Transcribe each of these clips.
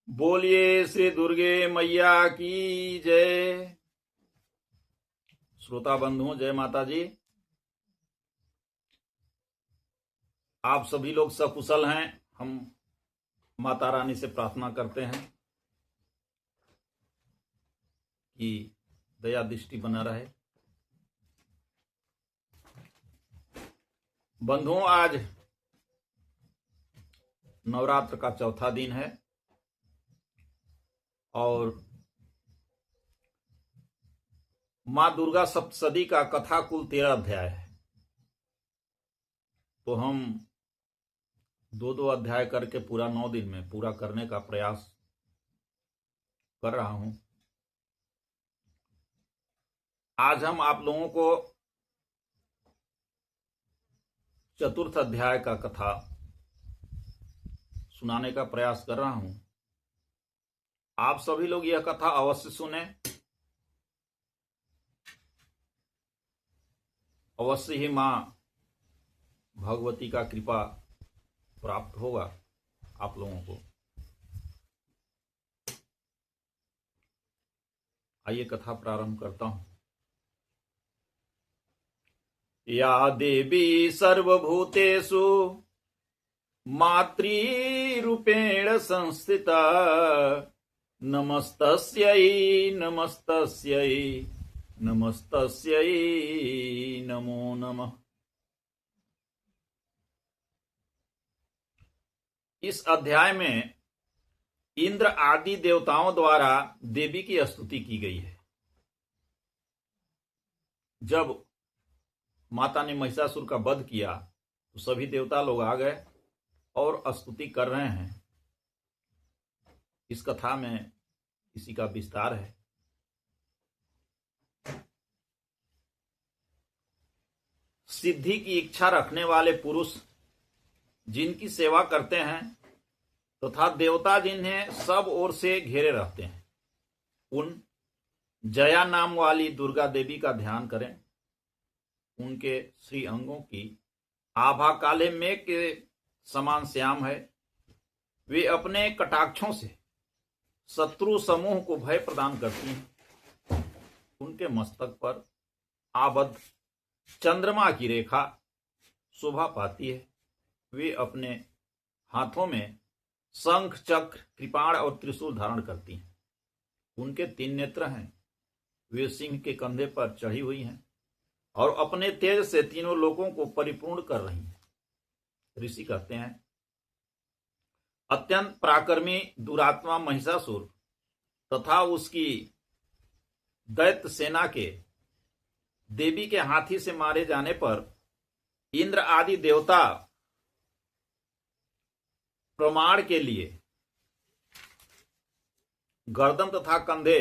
बोलिए श्री दुर्गे मैया की जय। श्रोता बंधुओं, जय माता जी। आप सभी लोग सकुशल हैं। हम माता रानी से प्रार्थना करते हैं कि दया दृष्टि बना रहे। बंधुओं, आज नवरात्र का चौथा दिन है और मां दुर्गा सप्तशती का कथा कुल 13 अध्याय है। तो हम दो अध्याय करके पूरा 9 दिन में पूरा करने का प्रयास कर रहा हूं। आज हम आप लोगों को चतुर्थ अध्याय का कथा सुनाने का प्रयास कर रहा हूं। आप सभी लोग यह कथा अवश्य सुने, अवश्य ही मां भगवती का कृपा प्राप्त होगा आप लोगों को। आइए कथा प्रारंभ करता हूं। या देवी सर्वभूतेषु मातृरूपेण संस्थिता नमस्तस्यै नमस्तस्यै नमस्तस्यै नमो नमः। इस अध्याय में इंद्र आदि देवताओं द्वारा देवी की स्तुति की गई है। जब माता ने महिषासुर का वध किया तो सभी देवता लोग आ गए और स्तुति कर रहे हैं। इस कथा में इसी का विस्तार है। सिद्धि की इच्छा रखने वाले पुरुष जिनकी सेवा करते हैं तथा देवता जिन्हें सब ओर से घेरे रहते हैं, उन जया नाम वाली दुर्गा देवी का ध्यान करें। उनके श्री अंगों की आभा काले मेघ के समान श्याम है। वे अपने कटाक्षों से शत्रु समूह को भय प्रदान करती हैं। उनके मस्तक पर आबद्ध चंद्रमा की रेखा शोभा पाती है। वे अपने हाथों में शंख, चक्र, कृपाण और त्रिशूल धारण करती हैं। उनके 3 नेत्र हैं। वे सिंह के कंधे पर चढ़ी हुई हैं और अपने तेज से तीनों लोकों को परिपूर्ण कर रही हैं। ऋषि कहते हैं, अत्यंत पराक्रमी दुरात्मा महिषासुर तथा उसकी दैत्य सेना के देवी के हाथी से मारे जाने पर इंद्र आदि देवता प्रमाण के लिए गर्दन तथा कंधे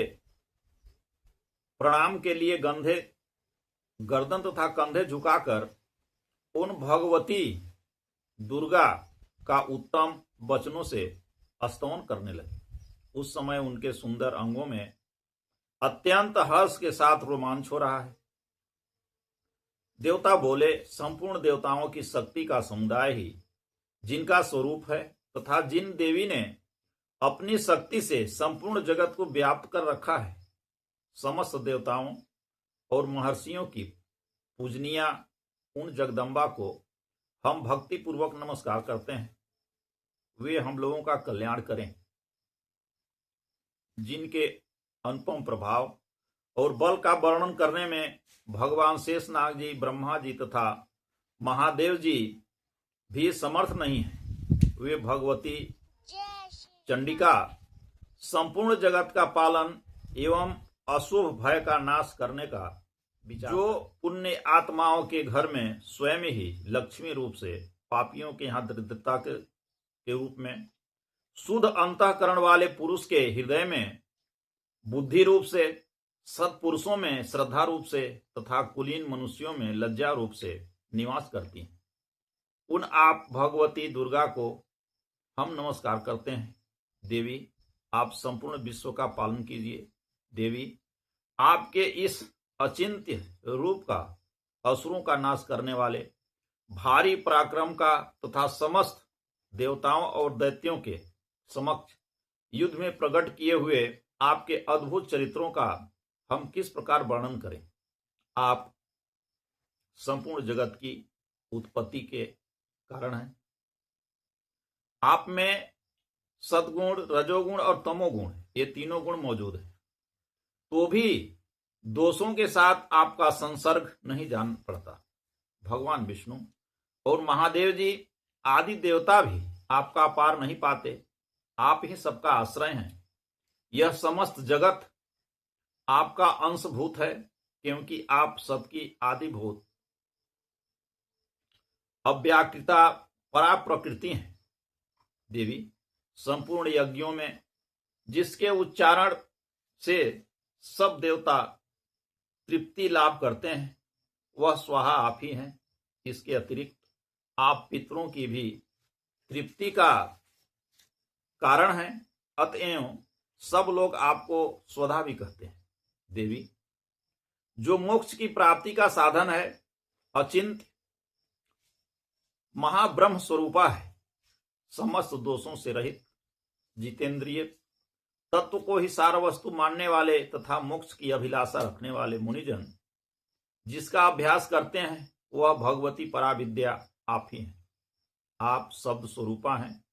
प्रणाम के लिए गर्दन तथा कंधे झुकाकर उन भगवती दुर्गा का उत्तम वचनों से स्तवन करने लगे। उस समय उनके सुंदर अंगों में अत्यंत हर्ष के साथ रोमांच हो रहा है। देवता बोले, संपूर्ण देवताओं की शक्ति का समुदाय ही जिनका स्वरूप है तथा जिन देवी ने अपनी शक्ति से संपूर्ण जगत को व्याप्त कर रखा है, समस्त देवताओं और महर्षियों की पूजनीया उन जगदम्बा को हम भक्ति पूर्वक नमस्कार करते हैं। वे हम लोगों का कल्याण करें। जिनके अनुपम प्रभाव और बल का वर्णन करने में भगवान शेषनाग जी, ब्रह्मा जी तथा महादेव जी भी समर्थ नहीं है, वे भगवती चंडिका संपूर्ण जगत का पालन एवं अशुभ भय का नाश करने का विचार, जो पुण्य आत्माओं के घर में स्वयं ही लक्ष्मी रूप से, पापियों के यहाँ दरिद्रता के रूप में, शुद्ध अंतःकरण वाले पुरुष के हृदय में बुद्धि रूप से, सत्पुरुषों में श्रद्धा रूप से तथा कुलीन मनुष्यों में लज्जा रूप से निवास करती हैं। उन आप भगवती दुर्गा को हम नमस्कार करते हैं। देवी, आप संपूर्ण विश्व का पालन कीजिए। देवी, आपके इस अचिंत्य रूप का असुरों का नाश करने वाले, भारी पराक्रम का तथा समस्त देवताओं और दैत्यों के समक्ष युद्ध में प्रकट किए हुए आपके अद्भुत चरित्रों का हम किस प्रकार वर्णन करें। आप संपूर्ण जगत की उत्पत्ति के कारण हैं। आप में सद्गुण, रजोगुण और तमोगुण, ये तीनों गुण मौजूद हैं, तो भी दोषों के साथ आपका संसर्ग नहीं जान पड़ता। भगवान विष्णु और महादेव जी आदि देवता भी आपका पार नहीं पाते। आप ही सबका आश्रय हैं। यह समस्त जगत आपका अंशभूत है, क्योंकि आप सबकी आदिभूत अव्याकृता परा प्रकृति हैं। देवी, संपूर्ण यज्ञों में जिसके उच्चारण से सब देवता तृप्ति लाभ करते हैं, वह स्वाहा आप ही हैं। इसके अतिरिक्त आप पितरों की भी तृप्ति का कारण हैं। अतएव सब लोग आपको स्वधा भी कहते हैं। देवी, जो मोक्ष की प्राप्ति का साधन है, अचिंत्य महाब्रह्म स्वरूपा है। समस्त दोषों से रहित, जितेंद्रिय, तत्व को ही सार वस्तु मानने वाले तथा मोक्ष की अभिलाषा रखने वाले मुनिजन जिसका अभ्यास करते हैं, वह भगवती पराविद्या आप ही हैं। आप शब्द स्वरूपा हैं।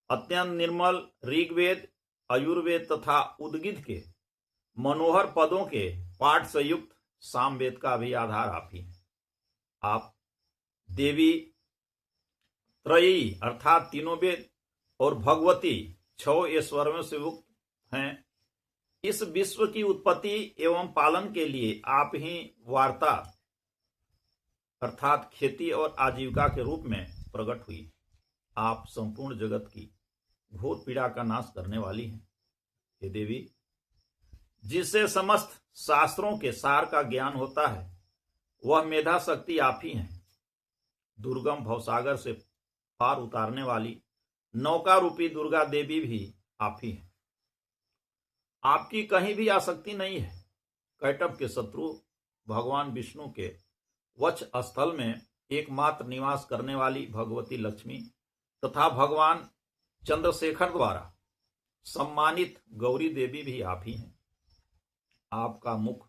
अत्यंत निर्मल ऋग्वेद, आयुर्वेद तथा उद्गीत के मनोहर पदों के पाठ से युक्त सामवेद का भी आधार आप ही हैं। आप देवी त्रयी अर्थात तीनों वेद और भगवती 6 ऐश्वर्यों से युक्त हैं। इस विश्व की उत्पत्ति एवं पालन के लिए आप ही वार्ता अर्थात खेती और आजीविका के रूप में प्रकट हुई। आप संपूर्ण जगत की घोर पीड़ा का नाश करने वाली हैं। हे देवी, जिससे समस्त शास्त्रों के सार का ज्ञान होता है, वह मेधा शक्ति आप ही हैं। दुर्गम भवसागर से पार उतारने वाली नौका रूपी दुर्गा देवी भी आप ही हैं। आपकी कहीं भी आसक्ति नहीं है। कैटभ के शत्रु भगवान विष्णु के वक्ष स्थल में एकमात्र निवास करने वाली भगवती लक्ष्मी तथा भगवान चंद्रशेखर द्वारा सम्मानित गौरी देवी भी आप ही हैं। आपका मुख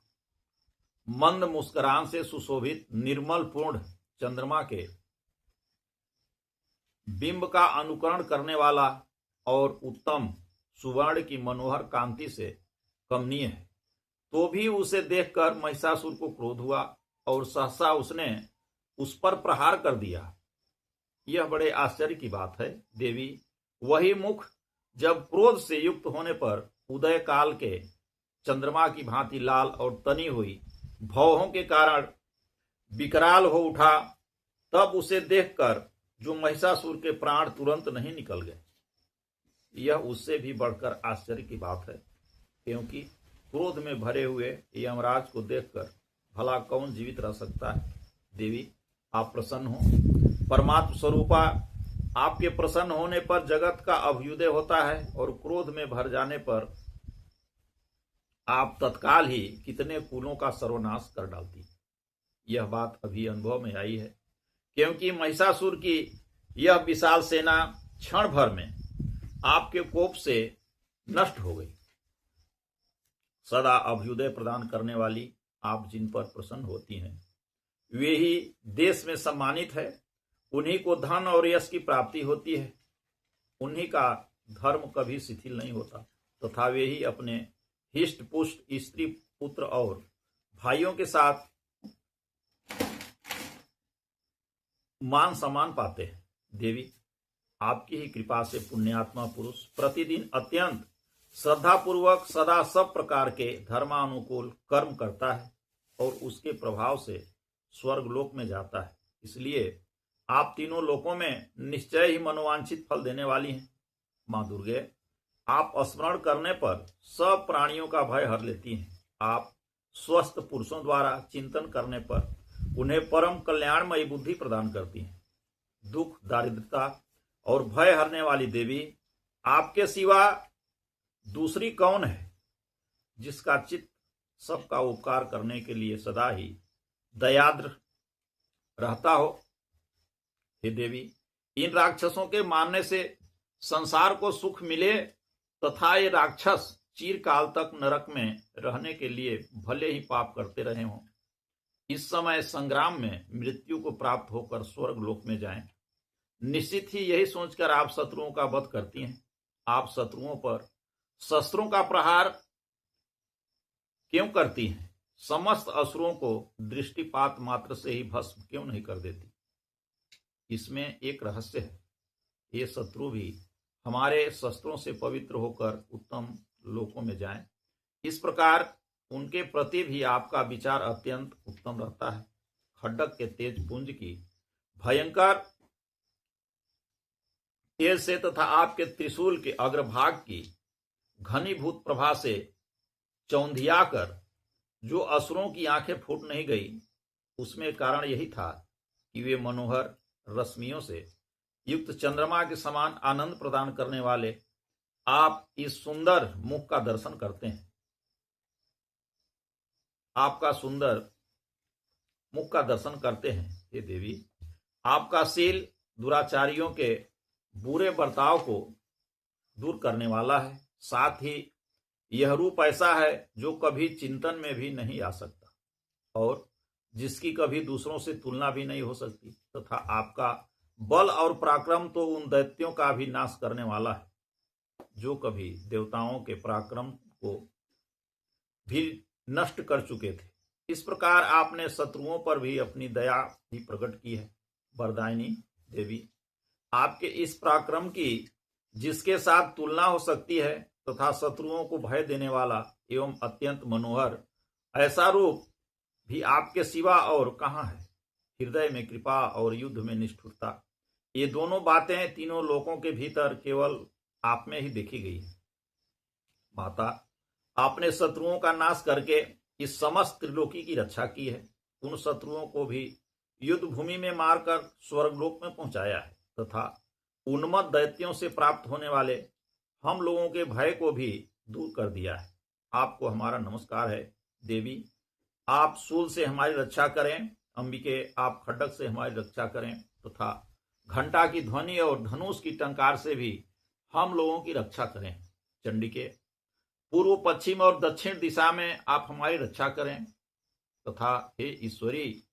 मंद मुस्कुराहट से सुशोभित निर्मल पूर्ण चंद्रमा के बिंब का अनुकरण करने वाला और उत्तम सुवर्ण की मनोहर कांति से कमनीय है। तो भी उसे देखकर महिषासुर को क्रोध हुआ और सहसा उसने उस पर प्रहार कर दिया। यह बड़े आश्चर्य की बात है। देवी, वही मुख जब क्रोध से युक्त होने पर उदय काल के चंद्रमा की भांति लाल और तनी हुई भौहों के कारण विकराल हो उठा, तब उसे देखकर जो महिषासुर के प्राण तुरंत नहीं निकल गए। यह उससे भी बढ़कर आश्चर्य की बात है, क्योंकि क्रोध में भरे हुए यमराज को देखकर भला कौन जीवित रह सकता है। देवी, आप प्रसन्न हो। परमात्म स्वरूपा आपके प्रसन्न होने पर जगत का अभ्युदय होता है और क्रोध में भर जाने पर आप तत्काल ही कितने कुलों का सर्वनाश कर डालती। यह बात अभी अनुभव में आई है, क्योंकि महिषासुर की यह विशाल सेना क्षण भर में आपके कोप से नष्ट हो गई। सदा अभ्युदय प्रदान करने वाली आप जिन पर प्रसन्न होती हैं, वे ही देश में सम्मानित है। उन्हीं को धन और यश की प्राप्ति होती है। उन्हीं का धर्म कभी शिथिल नहीं होता तथा वे ही अपने हिष्ट पुष्ट स्त्री पुत्र और भाइयों के साथ मान सम्मान पाते हैं। देवी, आपकी ही कृपा से पुण्यात्मा पुरुष प्रतिदिन अत्यंत श्रद्धा पूर्वक सदा सब प्रकार के धर्मानुकूल कर्म करता है और उसके प्रभाव से स्वर्गलोक में जाता है। इसलिए आप तीनों लोकों में निश्चय ही मनोवांछित फल देने वाली हैं। मां दुर्गे, आप स्मरण करने पर सब प्राणियों का भय हर लेती हैं। आप स्वस्थ पुरुषों द्वारा चिंतन करने पर उन्हें परम कल्याणमयी बुद्धि प्रदान करती हैं। दुख, दारिद्रता और भय हरने वाली देवी, आपके सिवा दूसरी कौन है जिसका चित्त सबका उपकार करने के लिए सदा ही दयाद्र रहता हो। हे देवी, इन राक्षसों के मारने से संसार को सुख मिले तथा ये राक्षस चिरकाल तक नरक में रहने के लिए भले ही पाप करते रहे हों, इस समय संग्राम में मृत्यु को प्राप्त होकर स्वर्ग लोक में जाएं। निश्चित ही यही सोचकर आप शत्रुओं का वध करती हैं। आप शत्रुओं पर शस्त्रों का प्रहार क्यों करती हैं? समस्त असुरों को दृष्टिपात मात्र से ही भस्म क्यों नहीं कर देती? इसमें एक रहस्य है। ये शत्रु भी हमारे शस्त्रों से पवित्र होकर उत्तम लोकों में जाएं। इस प्रकार उनके प्रति भी आपका विचार अत्यंत उत्तम रहता है। खड्डक के तेज पुंज की भयंकर तेज से तथा आपके त्रिशूल के अग्रभाग की घनीभूत प्रभा से चौंधियाकर जो असुरों की आंखें फूट नहीं गई, उसमें कारण यही था कि वे मनोहर रश्मियों से युक्त चंद्रमा के समान आनंद प्रदान करने वाले आप इस सुंदर मुख का दर्शन करते हैं। आपका सुंदर मुख का दर्शन करते हैं। हे देवी, आपका शील दुराचारियों के बुरे बर्ताव को दूर करने वाला है। साथ ही यह रूप ऐसा है जो कभी चिंतन में भी नहीं आ सकता और जिसकी कभी दूसरों से तुलना भी नहीं हो सकती, तथा आपका बल और पराक्रम तो उन दैत्यों का भी नाश करने वाला है जो कभी देवताओं के पराक्रम को भी नष्ट कर चुके थे। इस प्रकार आपने शत्रुओं पर भी अपनी दया भी प्रकट की है। वरदायिनी देवी, आपके इस पराक्रम की जिसके साथ तुलना हो सकती है तथा शत्रुओं को भय देने वाला एवं अत्यंत मनोहर ऐसा रूप भी आपके सिवा और कहाँ है? हृदय में कृपा और युद्ध में निष्ठुरता, ये दोनों बातें तीनों लोकों के भीतर केवल आप में ही देखी गई है। माता, आपने शत्रुओं का नाश करके इस समस्त त्रिलोकी की रक्षा की है। उन शत्रुओं को भी युद्ध भूमि में मारकर स्वर्गलोक में पहुंचाया है तथा उन्मत्त दैत्यों से प्राप्त होने वाले हम लोगों के भय को भी दूर कर दिया है। आपको हमारा नमस्कार है देवी। आप शूल से हमारी रक्षा करें। अंबिके, आप खड्डक से हमारी रक्षा करें तथा घंटा की ध्वनि और धनुष की टंकार से भी हम लोगों की रक्षा करें। चंडिके, पूर्व, पश्चिम और दक्षिण दिशा में आप हमारी रक्षा करें तथा हे ईश्वरी,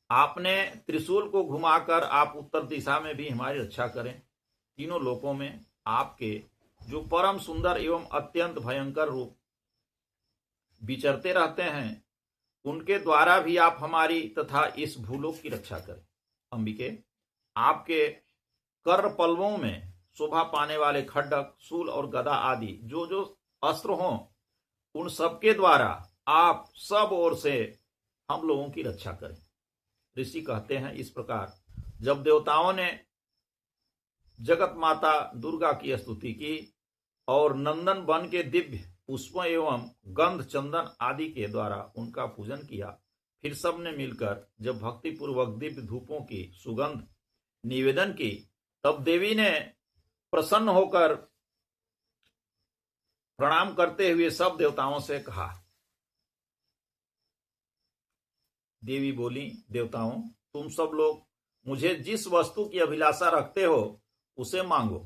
आपने त्रिशूल को घुमाकर आप उत्तर दिशा में भी हमारी रक्षा करें। तीनों लोकों में आपके जो परम सुंदर एवं अत्यंत भयंकर रूप विचरते रहते हैं, उनके द्वारा भी आप हमारी तथा इस भूलोक की रक्षा करें। अंबिके, आपके कर पल्लवों में शोभा पाने वाले खड्डक, शूल और गदा आदि जो जो अस्त्र हों, उन सबके द्वारा आप सब ओर से हम लोगों की रक्षा करें। ऋषि कहते हैं इस प्रकार जब देवताओं ने जगत माता दुर्गा की स्तुति की और नंदन वन के दिव्य पुष्पों एवं गंध, चंदन आदि के द्वारा उनका पूजन किया, फिर सबने मिलकर जब भक्ति पूर्वक दिव्य धूपों की सुगंध निवेदन की, तब देवी ने प्रसन्न होकर प्रणाम करते हुए सब देवताओं से कहा। देवी बोली, देवताओं, तुम सब लोग मुझे जिस वस्तु की अभिलाषा रखते हो उसे मांगो।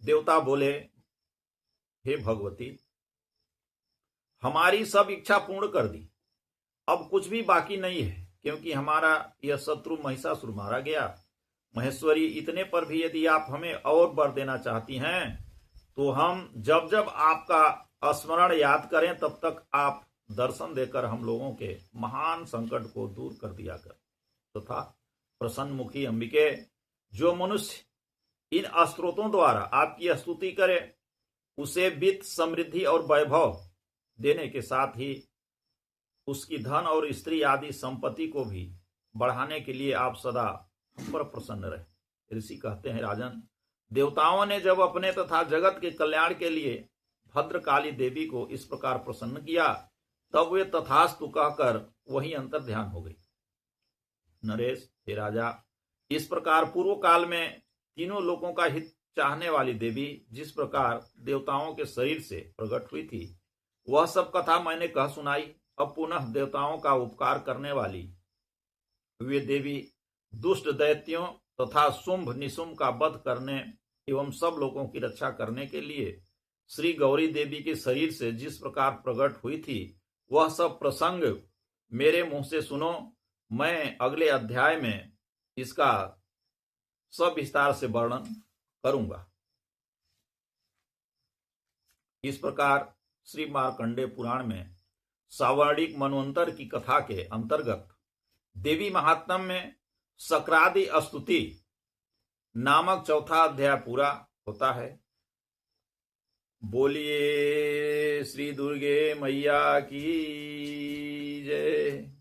देवता बोले, हे भगवती, हमारी सब इच्छा पूर्ण कर दी। अब कुछ भी बाकी नहीं है, क्योंकि हमारा यह शत्रु महिषासुर मारा गया। महेश्वरी, इतने पर भी यदि आप हमें और वर देना चाहती हैं तो हम जब जब आपका स्मरण याद करें तब तक आप दर्शन देकर हम लोगों के महान संकट को दूर कर दिया कर। तथा प्रसन्न मुखी अंबिके, जो मनुष्य इन स्त्रोतों द्वारा आपकी स्तुति करे उसे वित्त, समृद्धि और वैभव देने के साथ ही उसकी धन और स्त्री आदि संपत्ति को भी बढ़ाने के लिए आप सदा हम पर प्रसन्न रहे। ऋषि कहते हैं, राजन, देवताओं ने जब अपने तथा जगत के कल्याण के लिए भद्रकाली देवी को इस प्रकार प्रसन्न किया, तब वे तथास्तु कहकर वहीं अंतर ध्यान हो गई। नरेश, हे राजा, इस प्रकार पूर्व काल में तीनों लोगों का हित चाहने वाली देवी जिस प्रकार देवताओं के शरीर से प्रकट हुई थी, वह सब कथा मैंने कह सुनाई। अब पुनः देवताओं का उपकार करने वाली वे देवी दुष्ट दैत्यों तथा शुंभ निशुंभ का वध करने एवं सब लोगों की रक्षा करने के लिए श्री गौरी देवी के शरीर से जिस प्रकार प्रकट हुई थी, वह सब प्रसंग मेरे मुंह से सुनो। मैं अगले अध्याय में इसका सविस्तार से वर्णन करूंगा। इस प्रकार श्री मार्कंडेय पुराण में सावर्णिक मनवंतर की कथा के अंतर्गत देवी महात्म्य में सक्रादि स्तुति नामक चौथा अध्याय पूरा होता है। बोलिए श्री दुर्गे मैया की जय।